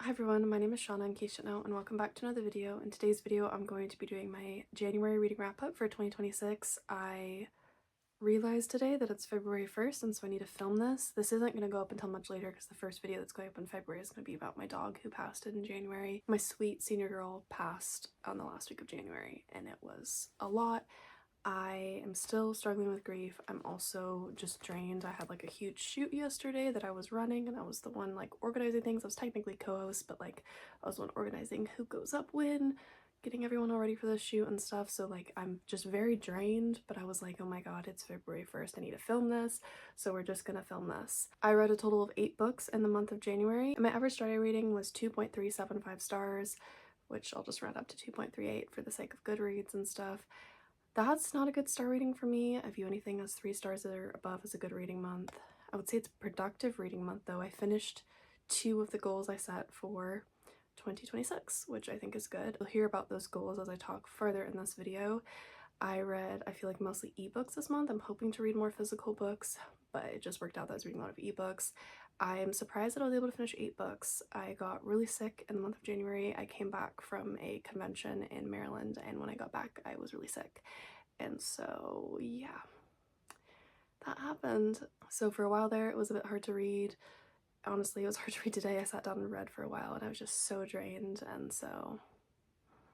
Hi everyone, my name is Shauna in case you don't know, and welcome back to another video. In today's video, I'm going to be doing my January reading wrap up for 2026. I realized today that it's February 1st, and so I need to film this. This isn't going to go up until much later because the first video that's going up in February is going to be about my dog who passed in January. My sweet senior girl passed on the last week of January, and it was a lot. I am still struggling with grief. I'm also just drained. I had like a huge shoot yesterday that I was running, and I was the one like organizing things. I was technically co-host, but like I was the one organizing who goes up when, getting everyone all ready for the shoot and stuff. So like I'm just very drained, but I was like, oh my god, it's February 1st. I need to film this. So we're just gonna film this. I read a total of 8 books in the month of January, and my average starter rating was 2.375 stars, which I'll just round up to 2.38 for the sake of Goodreads and stuff. That's not a good star rating for me. I view anything as 3 stars or above as a good reading month. I would say it's a productive reading month though. I finished 2 of the goals I set for 2026, which I think is good. You'll hear about those goals as I talk further in this video. I feel like mostly ebooks this month. I'm hoping to read more physical books, but it just worked out that I was reading a lot of ebooks. I am surprised that I was able to finish 8 books. I got really sick in the month of January. I came back from a convention in Maryland, and when I got back, I was really sick. And so, yeah, that happened. So for a while there, it was a bit hard to read. Honestly, it was hard to read today. I sat down and read for a while, and I was just so drained, and so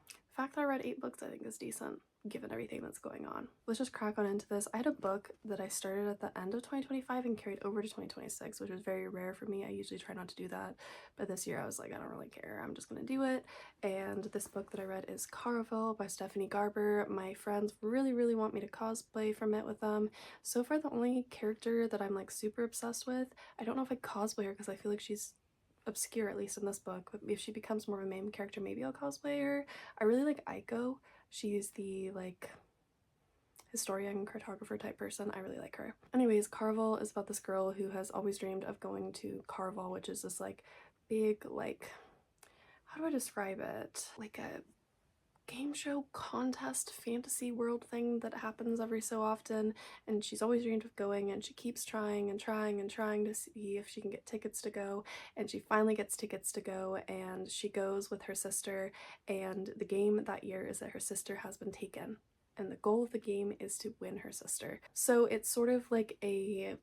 the fact that I read 8 books I think is decent, given everything that's going on. Let's just crack on into this. I had a book that I started at the end of 2025 and carried over to 2026, which was very rare for me. I usually try not to do that, but this year I was like, I don't really care. I'm just gonna do it. And this book that I read is Caraval by Stephanie Garber. My friends really want me to cosplay from it with them. So far, the only character that I'm like super obsessed with, I don't know if I cosplay her because I feel like she's obscure, at least in this book, but if she becomes more of a main character, maybe I'll cosplay her. I really like Aiko. She's the like historian cartographer type person. I really like her. Anyways, Caraval is about this girl who has always dreamed of going to Caraval, which is this like big, like, how do I describe it, like a game show contest fantasy world thing that happens every so often, and she's always dreamed of going, and she keeps trying and trying to see if she can get tickets to go, and she finally gets tickets to go, and she goes with her sister, and the game that year is that her sister has been taken, and the goal of the game is to win her sister. So it's sort of like a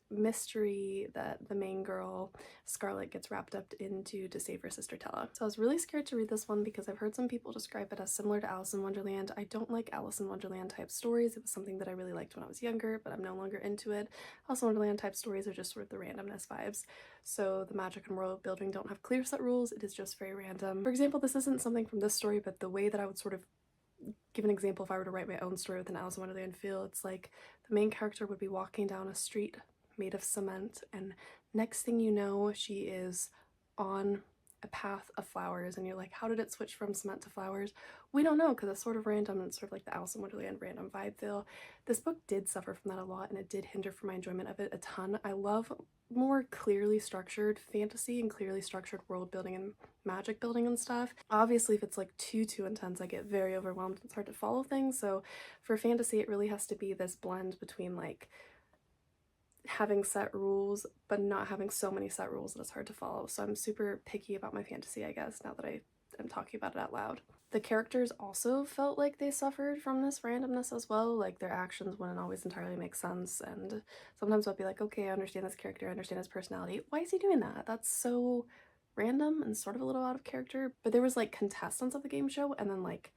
mystery that the main girl, Scarlet, gets wrapped up into to save her sister Tella. So I was really scared to read this one because I've heard some people describe it as similar to Alice in Wonderland. I don't like Alice in Wonderland type stories. It was something that I really liked when I was younger, but I'm no longer into it. Alice in Wonderland type stories are just sort of the randomness vibes. So the magic and world building don't have clear set rules. It is just very random. For example, this isn't something from this story, but the way that I would sort of give an example if I were to write my own story with an Alice in Wonderland feel, it's like the main character would be walking down a street made of cement, and next thing you know, she is on a path of flowers, and you're like, how did it switch from cement to flowers? We don't know, because it's sort of random, and it's sort of like the Alice in Wonderland random vibe feel. This book did suffer from that a lot, and it did hinder for my enjoyment of it a ton. I love more clearly structured fantasy and clearly structured world building and magic building and stuff. Obviously, if it's like too intense, I get very overwhelmed. It's hard to follow things. So for fantasy, it really has to be this blend between like having set rules but not having so many set rules that it's hard to follow. So I'm super picky about my fantasy, I guess, now that I am talking about it out loud. The characters also felt like they suffered from this randomness as well. Like their actions wouldn't always entirely make sense, and sometimes I'll be like, okay, I understand this character, I understand his personality, why is he doing that? That's so random and sort of a little out of character. But there was like contestants of the game show, and then like,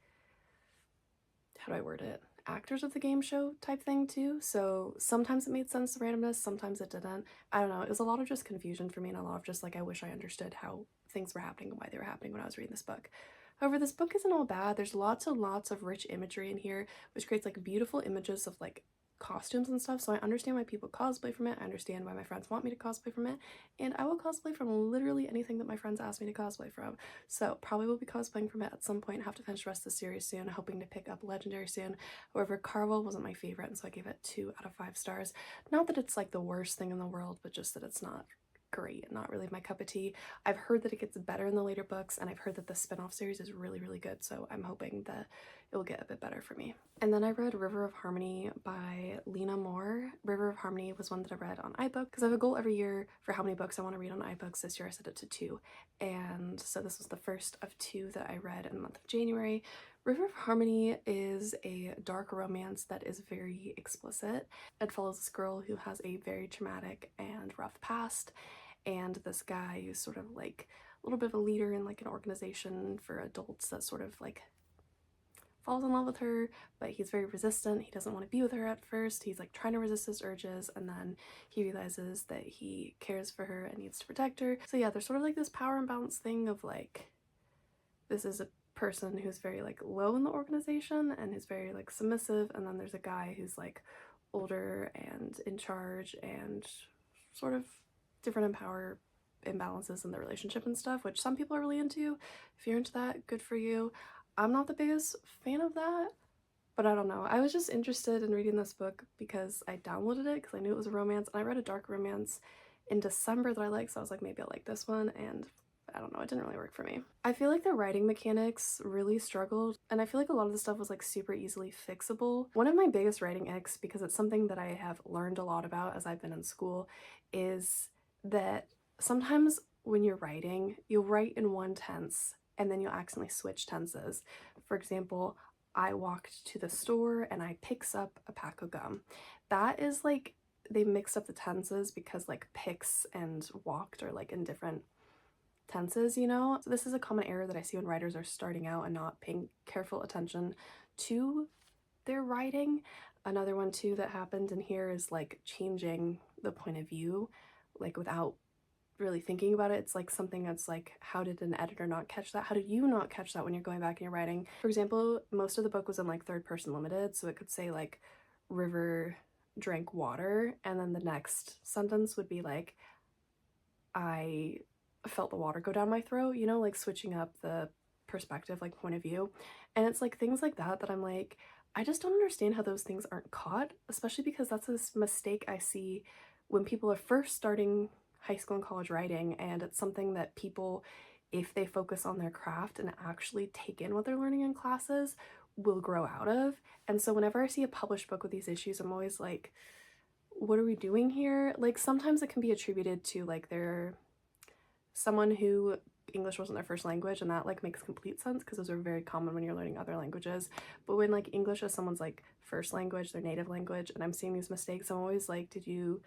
how do I word it, actors of the game show type thing too. So sometimes it made sense, the randomness, sometimes it didn't. I don't know, it was a lot of just confusion for me, and a lot of just like, I wish I understood how things were happening and why they were happening when I was reading this book. However, this book isn't all bad. There's lots and lots of rich imagery in here, which creates like beautiful images of like costumes and stuff. So I understand why people cosplay from it. I understand why my friends want me to cosplay from it, and I will cosplay from literally anything that my friends ask me to cosplay from. So probably will be cosplaying from it at some point. Have to finish the rest of the series soon, hoping to pick up Legendary soon. However, Caraval wasn't my favorite, and so I gave it 2 out of 5 stars. Not that it's like the worst thing in the world, but just that it's not great, not really my cup of tea. I've heard that it gets better in the later books, and I've heard that the spin-off series is really good, so I'm hoping that it will get a bit better for me. And then I read River of Harmony by Lena Moore. River of Harmony was one that I read on iBook because I have a goal every year for how many books I want to read on iBooks. This year I set it to 2, and so this was the first of 2 that I read in the month of January. River of Harmony is a dark romance that is very explicit. It follows this girl who has a very traumatic and rough past, and this guy who's sort of like a little bit of a leader in like an organization for adults that sort of like falls in love with her, but he's very resistant. He doesn't want to be with her at first. He's like trying to resist his urges, and then he realizes that he cares for her and needs to protect her. So yeah, there's sort of like this power imbalance thing of like, this is a person who's very like low in the organization and who's very like submissive, and then there's a guy who's like older and in charge, and sort of different in power imbalances in the relationship and stuff, which some people are really into. If you're into that, good for you. I'm not the biggest fan of that, but I don't know. I was just interested in reading this book because I downloaded it because I knew it was a romance, and I read a dark romance in December that I liked, so I was like, maybe I'll like this one, and I don't know, it didn't really work for me. I feel like the writing mechanics really struggled, and I feel like a lot of the stuff was like super easily fixable. One of my biggest writing icks, because it's something that I have learned a lot about as I've been in school, is that sometimes when you're writing, you'll write in one tense and then you'll accidentally switch tenses. For example, I walked to the store and I picks up a pack of gum. That is like, they mixed up the tenses because like picks and walked are like in different tenses, you know? So this is a common error that I see when writers are starting out and not paying careful attention to their writing. Another one too that happened in here is like changing the point of view, like without really thinking about it. It's like something that's like, how did an editor not catch that? How did you not catch that when you're going back and you're writing? For example, most of the book was in like third person limited, so it could say like River drank water, and then the next sentence would be like, I felt the water go down my throat, you know, like switching up the perspective, like point of view. And it's like things like that that I'm like, I just don't understand how those things aren't caught, especially because that's a mistake I see when people are first starting high school and college writing, and it's something that people, if they focus on their craft and actually take in what they're learning in classes, will grow out of. And so whenever I see a published book with these issues, I'm always like, what are we doing here? Like sometimes it can be attributed to like they're someone who English wasn't their first language, and that like makes complete sense because those are very common when you're learning other languages. But when like English is someone's like first language, their native language, and I'm seeing these mistakes, I'm always like, did you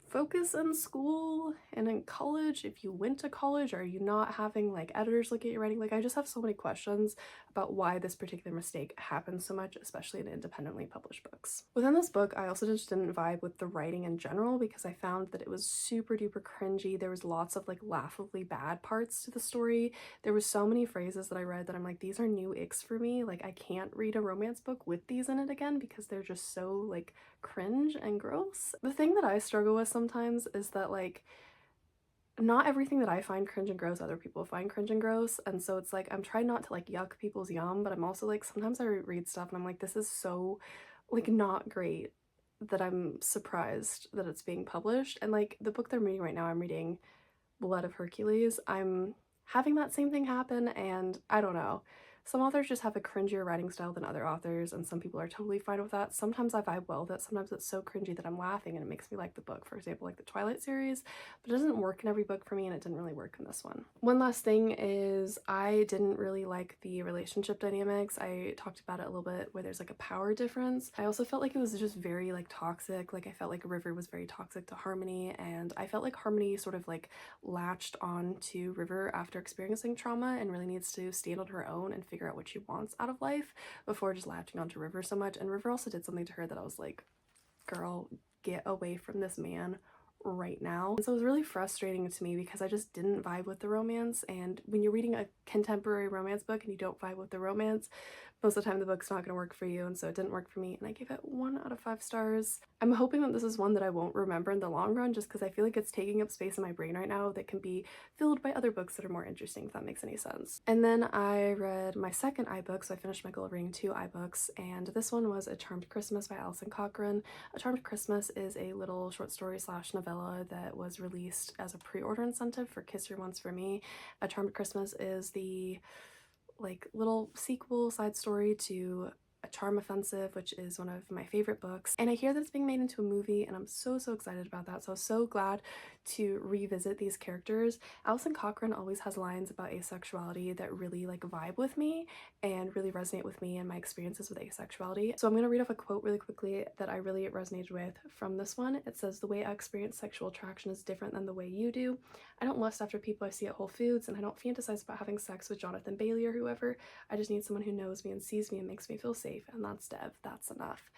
focus in school and in college? If you went to college, are you not having like editors look at your writing? Like I just have so many questions about why this particular mistake happens so much, especially in independently published books. Within this book, I also just didn't vibe with the writing in general because I found that it was super duper cringy. There was lots of like laughably bad parts to the story. There was so many phrases that I read that I'm like, these are new icks for me. Like I can't read a romance book with these in it again because they're just so like cringe and gross. The thing that I struggle with sometimes is that like not everything that I find cringe and gross other people find cringe and gross, and so it's like I'm trying not to like yuck people's yum, but I'm also like sometimes I read stuff and I'm like, this is so like not great that I'm surprised that it's being published. And like the book that I'm reading right now, I'm reading Blood of Hercules. I'm having that same thing happen, and I don't know. Some authors just have a cringier writing style than other authors, and some people are totally fine with that. Sometimes I vibe well with it. Sometimes it's so cringy that I'm laughing and it makes me like the book. For example, like the Twilight series, but it doesn't work in every book for me, and it didn't really work in this one. One last thing is I didn't really like the relationship dynamics. I talked about it a little bit where there's like a power difference. I also felt like it was just very like toxic. Like I felt like River was very toxic to Harmony, and I felt like Harmony sort of like latched on to River after experiencing trauma and really needs to stand on her own and figure out what she wants out of life before just latching onto River so much. And River also did something to her that I was like, girl, get away from this man right now. And so it was really frustrating to me because I just didn't vibe with the romance. And when you're reading a contemporary romance book and you don't vibe with the romance, most of the time the book's not going to work for you, and so it didn't work for me, and I gave it 1 out of 5 stars. I'm hoping that this is one that I won't remember in the long run just because I feel like it's taking up space in my brain right now that can be filled by other books that are more interesting, if that makes any sense. And then I read my second iBook, so I finished my goal of reading 2 iBooks, and this one was A Charmed Christmas by Alison Cochrane. A Charmed Christmas is a little short story / novella that was released as a pre-order incentive for Kiss Your Once for Me. A Charmed Christmas is the like little sequel side story to A Charm Offensive, which is one of my favorite books, and I hear that it's being made into a movie, and I'm so excited about that. So I was so glad to revisit these characters. Alison Cochrane always has lines about asexuality that really like vibe with me and really resonate with me and my experiences with asexuality. So I'm going to read off a quote really quickly that I really resonated with from this one. It says, "The way I experience sexual attraction is different than the way you do. I don't lust after people I see at Whole Foods, and I don't fantasize about having sex with Jonathan Bailey or whoever. I just need someone who knows me and sees me and makes me feel safe, and that's Dev. That's enough."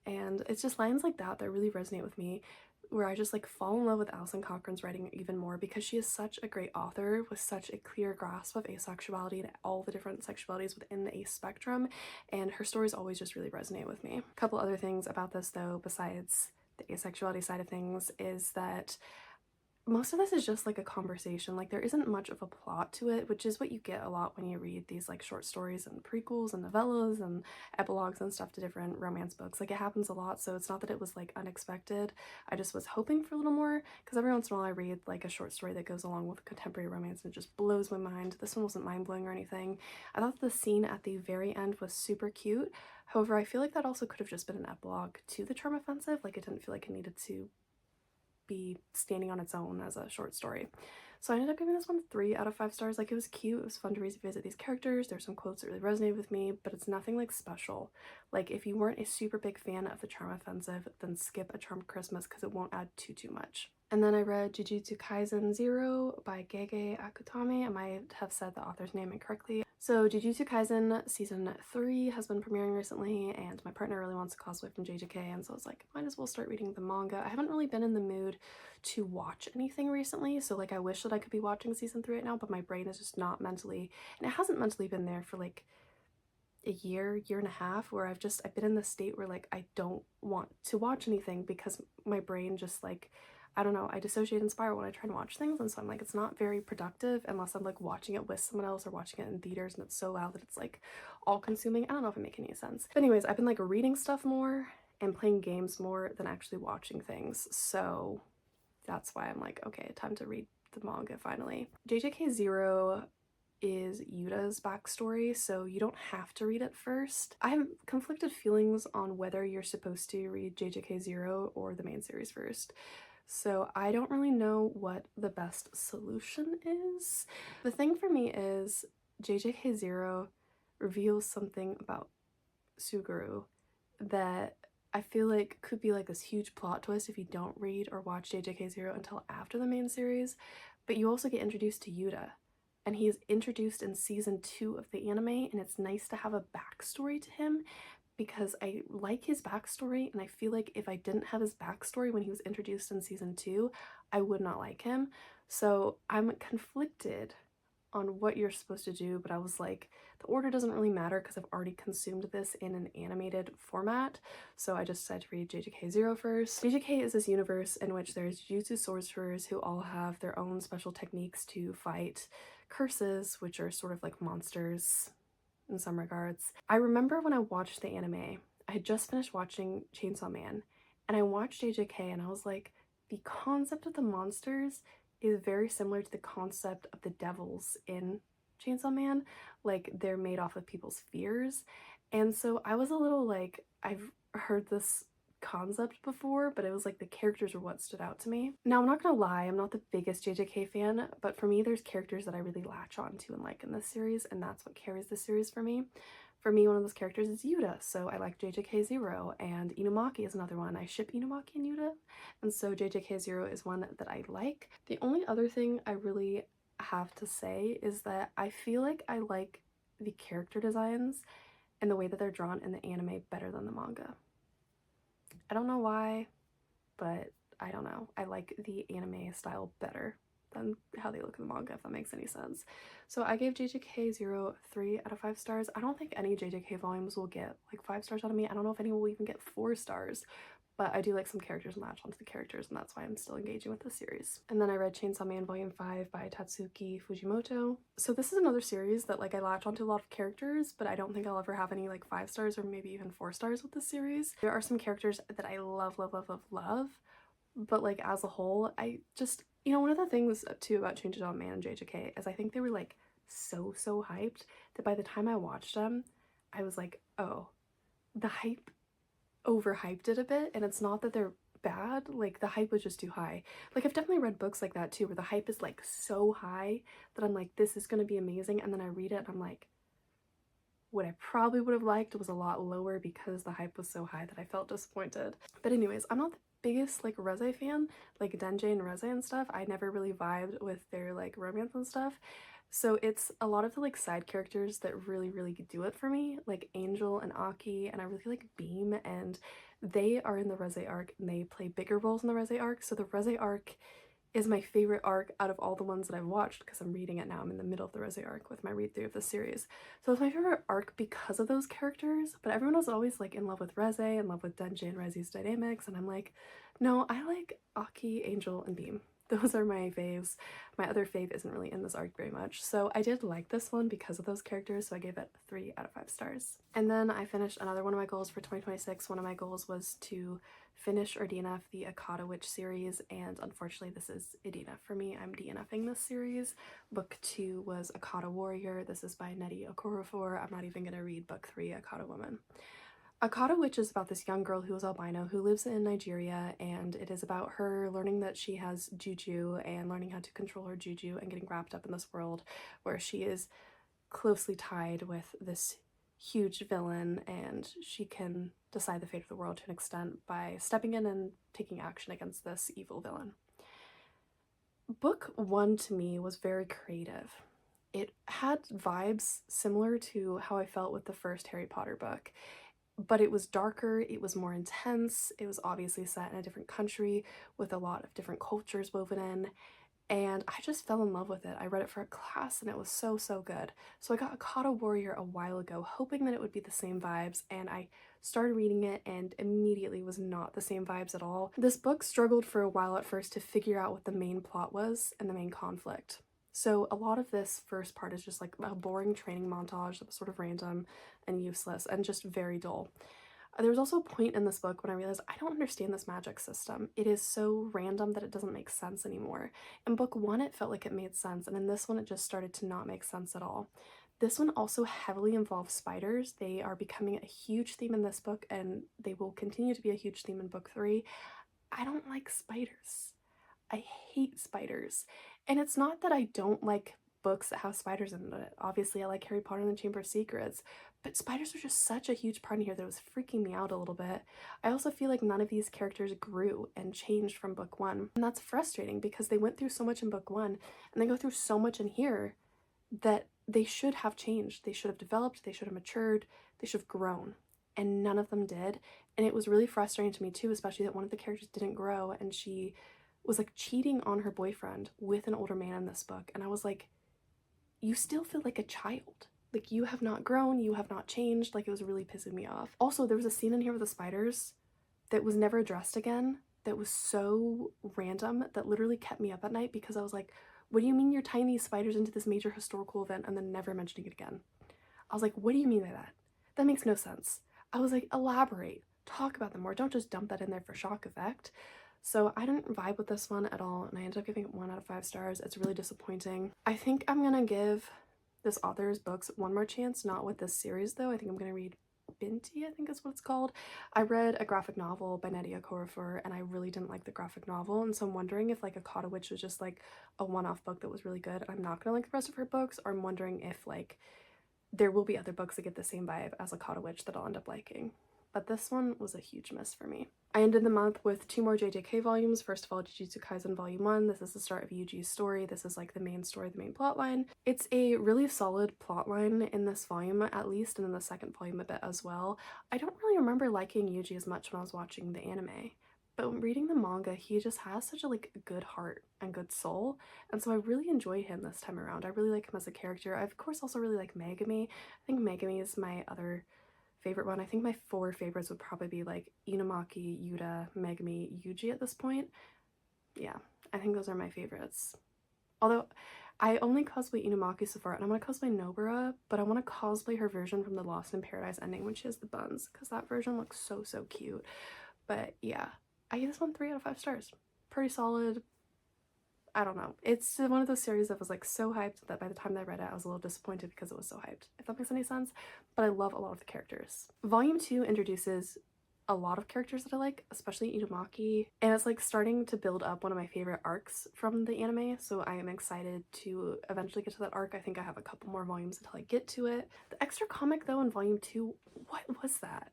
And it's just lines like that that really resonate with me, where I just like fall in love with Alison Cochrane's writing even more because she is such a great author with such a clear grasp of asexuality and all the different sexualities within the ace spectrum, and her stories always just really resonate with me. A couple other things about this though, besides the asexuality side of things, is that most of this is just like a conversation. Like there isn't much of a plot to it, which is what you get a lot when you read these like short stories and prequels and novellas and epilogues and stuff to different romance books. Like it happens a lot, so it's not that it was like unexpected. I just was hoping for a little more, because every once in a while I read like a short story that goes along with contemporary romance and it just blows my mind. This one wasn't mind-blowing or anything. I thought the scene at the very end was super cute. However, I feel like that also could have just been an epilogue to The Charm Offensive. Like it didn't feel like it needed to be standing on its own as a short story. So I ended up giving this one 3 out of 5 stars. Like it was cute, it was fun to revisit these characters, there's some quotes that really resonated with me, but it's nothing like special. Like if you weren't a super big fan of The Charm Offensive, then skip A Charmed Christmas because it won't add too much. And then I read Jujutsu Kaisen 0 by Gege Akutami. I might have said the author's name incorrectly. So Jujutsu Kaisen season 3 has been premiering recently, and my partner really wants to cosplay from JJK, and so I was like, might as well start reading the manga. I haven't really been in the mood to watch anything recently, so like I wish that I could be watching season 3 right now, but my brain is just not mentally, and it hasn't mentally been there for like a year and a half, where I've been in this state where like I don't want to watch anything because my brain just like, I don't know, I dissociate and spiral when I try to watch things, and so I'm like, it's not very productive unless I'm like watching it with someone else or watching it in theaters and it's so loud that it's like all consuming. I don't know if it makes any sense. But anyways, I've been like reading stuff more and playing games more than actually watching things, so that's why I'm like, okay, time to read the manga finally. JJK Zero is Yuta's backstory, so you don't have to read it first. I have conflicted feelings on whether you're supposed to read JJK Zero or the main series first. So I don't really know what the best solution is. The thing for me is JJK Zero reveals something about Suguru that I feel like could be like this huge plot twist if you don't read or watch JJK Zero until after the main series, but you also get introduced to Yuta, and he is introduced in season 2 of the anime, and it's nice to have a backstory to him because I like his backstory, and I feel like if I didn't have his backstory when he was introduced in season 2, I would not like him. So I'm conflicted on what you're supposed to do, but I was like, the order doesn't really matter because I've already consumed this in an animated format, so I just decided to read JJK Zero first. JJK is this universe in which there's jutsu sorcerers who all have their own special techniques to fight curses, which are sort of like monsters in some regards. I remember when I watched the anime, I had just finished watching Chainsaw Man, and I watched JJK and I was like, the concept of the monsters is very similar to the concept of the devils in Chainsaw Man. Like they're made off of people's fears. And so I was a little like, I've heard this concept before, but it was like the characters were what stood out to me. Now I'm not gonna lie, I'm not the biggest JJK fan, but for me there's characters that I really latch on to and like in this series, and that's what carries this series for me. For me, one of those characters is Yuta, so I like JJK Zero, and Inumaki is another one. I ship Inumaki and Yuta, and so JJK Zero is one that I like. The only other thing I really have to say is that I feel like I like the character designs and the way that they're drawn in the anime better than the manga. I don't know why, but I don't know. I like the anime style better than how they look in the manga, if that makes any sense. So I gave JJK Zero 3 out of 5 stars. I don't think any JJK volumes will get like 5 stars out of me. I don't know if any will even get 4 stars, but I do like some characters and latch onto the characters, and that's why I'm still engaging with the series. And then I read Chainsaw Man Volume 5 by Tatsuki Fujimoto. So this is another series that like I latch onto a lot of characters, but I don't think I'll ever have any like 5 stars or maybe even 4 stars with this series. There are some characters that I love, but like as a whole, I just You know, one of the things too about Change It All Man and JJK is I think they were like so hyped that by the time I watched them, I was like, oh, the hype overhyped it a bit, and it's not that they're bad, like the hype was just too high. Like I've definitely read books like that too where the hype is like so high that I'm like, this is gonna be amazing, and then I read it and I'm like, what I probably would have liked was a lot lower because the hype was so high that I felt disappointed. But anyways, I'm not the biggest like Reze fan, like Denji and Reze and stuff. I never really vibed with their like romance and stuff. So it's a lot of the like side characters that really do it for me, like Angel and Aki, and I really like Beam, and they are in the Reze arc and they play bigger roles in the Reze arc. So the Reze arc is my favorite arc out of all the ones that I've watched because I'm reading it now. I'm in the middle of the Reze arc with my read through of the series. So it's my favorite arc because of those characters, but everyone was always like in love with Reze, in love with Denji and Reze's dynamics, and I'm like, no, I like Aki, Angel, and Beam. Those are my faves. My other fave isn't really in this arc very much. So I did like this one because of those characters, so I gave it 3 out of 5 stars. And then I finished another one of my goals for 2026. One of my goals was to finish or DNF the Akata Witch series, and unfortunately this is a DNF for me. I'm DNFing this series. Book 2 was Akata Warrior. This is by Nettie Okorafor. I'm not even going to read book 3, Akata Woman. Akata Witch is about this young girl who is albino who lives in Nigeria, and it is about her learning that she has juju and learning how to control her juju and getting wrapped up in this world where she is closely tied with this huge villain, and she can decide the fate of the world to an extent by stepping in and taking action against this evil villain. Book 1 to me was very creative. It had vibes similar to how I felt with the first Harry Potter book, but it was darker, it was more intense, it was obviously set in a different country with a lot of different cultures woven in, and I just fell in love with it. I read it for a class and it was so good. So I got Akata Warrior a while ago, hoping that it would be the same vibes, and I started reading it and immediately was not the same vibes at all. This book struggled for a while at first to figure out what the main plot was and the main conflict. So a lot of this first part is just like a boring training montage that was sort of random and useless and just very dull. There was also a point in this book when I realized I don't understand this magic system. It is so random that it doesn't make sense anymore. In book 1, it felt like it made sense, and in this one, it just started to not make sense at all. This one also heavily involves spiders. They are becoming a huge theme in this book, and they will continue to be a huge theme in book 3. I don't like spiders. I hate spiders. And it's not that I don't like books that have spiders in it. Obviously, I like Harry Potter and the Chamber of Secrets, but spiders are just such a huge part in here that it was freaking me out a little bit. I also feel like none of these characters grew and changed from book 1, and that's frustrating because they went through so much in book 1 and they go through so much in here that they should have changed. They should have developed, they should have matured, they should have grown, and none of them did. And it was really frustrating to me too, especially that one of the characters didn't grow and she was like cheating on her boyfriend with an older man in this book, and I was like, you still feel like a child. Like, you have not grown, you have not changed. Like, it was really pissing me off. Also, there was a scene in here with the spiders that was never addressed again that was so random that literally kept me up at night because I was like, what do you mean you're tying these spiders into this major historical event and then never mentioning it again? I was like, what do you mean by that? That makes no sense. I was like, elaborate, talk about them more, don't just dump that in there for shock effect. So I didn't vibe with this one at all, and I ended up giving it 1 out of 5 stars. It's really disappointing. I think I'm gonna give this author's books one more chance, not with this series though. I think I'm gonna read Binti, I think is what it's called. I read a graphic novel by Nettie Okorafor and I really didn't like the graphic novel, and so I'm wondering if like Akata Witch was just like a one-off book that was really good and I'm not gonna like the rest of her books, or I'm wondering if like there will be other books that get the same vibe as Akata Witch that I'll end up liking. But this one was a huge miss for me. I ended the month with 2 more JJK volumes. First of all, Jujutsu Kaisen Volume 1. This is the start of Yuji's story. This is like the main story, the main plotline. It's a really solid plotline in this volume, at least, and in the second volume a bit as well. I don't really remember liking Yuji as much when I was watching the anime, but when reading the manga, he just has such a like good heart and good soul, and so I really enjoy him this time around. I really like him as a character. I of course also really like Megami. I think Megami is my other favorite one. I think my 4 favorites would probably be like Inumaki, Yuta, Megami, Yuji at this point. Yeah, I think those are my favorites. Although I only cosplay Inumaki so far, and I want to cosplay Nobara, but I want to cosplay her version from the Lost in Paradise ending when she has the buns, because that version looks so cute. But yeah, I give this one 3 out of 5 stars. Pretty solid. I don't know. It's one of those series that was like so hyped that by the time that I read it, I was a little disappointed because it was so hyped, if that makes any sense. But I love a lot of the characters. Volume 2 introduces a lot of characters that I like, especially Inumaki, and it's like starting to build up one of my favorite arcs from the anime, so I am excited to eventually get to that arc. I think I have a couple more volumes until I get to it. The extra comic though in volume 2, what was that?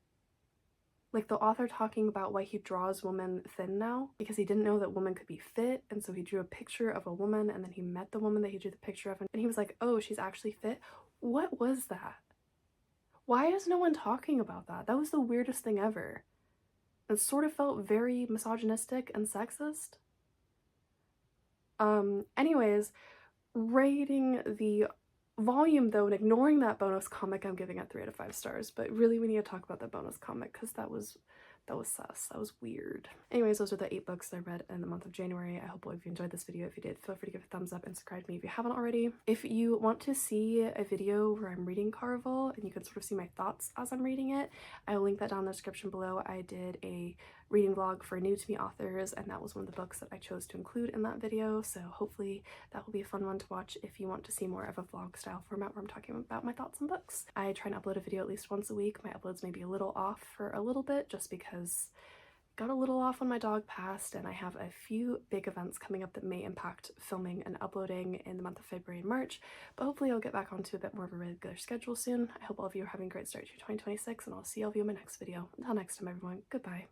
Like the author talking about why he draws women thin now because he didn't know that women could be fit, and so he drew a picture of a woman and then he met the woman that he drew the picture of and he was like, oh, she's actually fit. What was that? Why is no one talking about that? That was the weirdest thing ever. It sort of felt very misogynistic and sexist. Anyways, rating the volume though and ignoring that bonus comic, I'm giving it 3 out of 5 stars, but really we need to talk about that bonus comic because that was sus. That was weird. Anyways, those are the 8 books that I read in the month of January. I hope all of you enjoyed this video. If you did, feel free to give a thumbs up and subscribe to me if you haven't already. If you want to see a video where I'm reading Caraval and you can sort of see my thoughts as I'm reading it, I will link that down in the description below. I did a reading vlog for new to me authors and that was one of the books that I chose to include in that video, so hopefully that will be a fun one to watch if you want to see more of a vlog style format where I'm talking about my thoughts on books. I try and upload a video at least once a week. My uploads may be a little off for a little bit just because I got a little off when my dog passed and I have a few big events coming up that may impact filming and uploading in the month of February and March, but hopefully I'll get back onto a bit more of a regular schedule soon. I hope all of you are having a great start to 2026 and I'll see all of you in my next video. Until next time everyone, goodbye.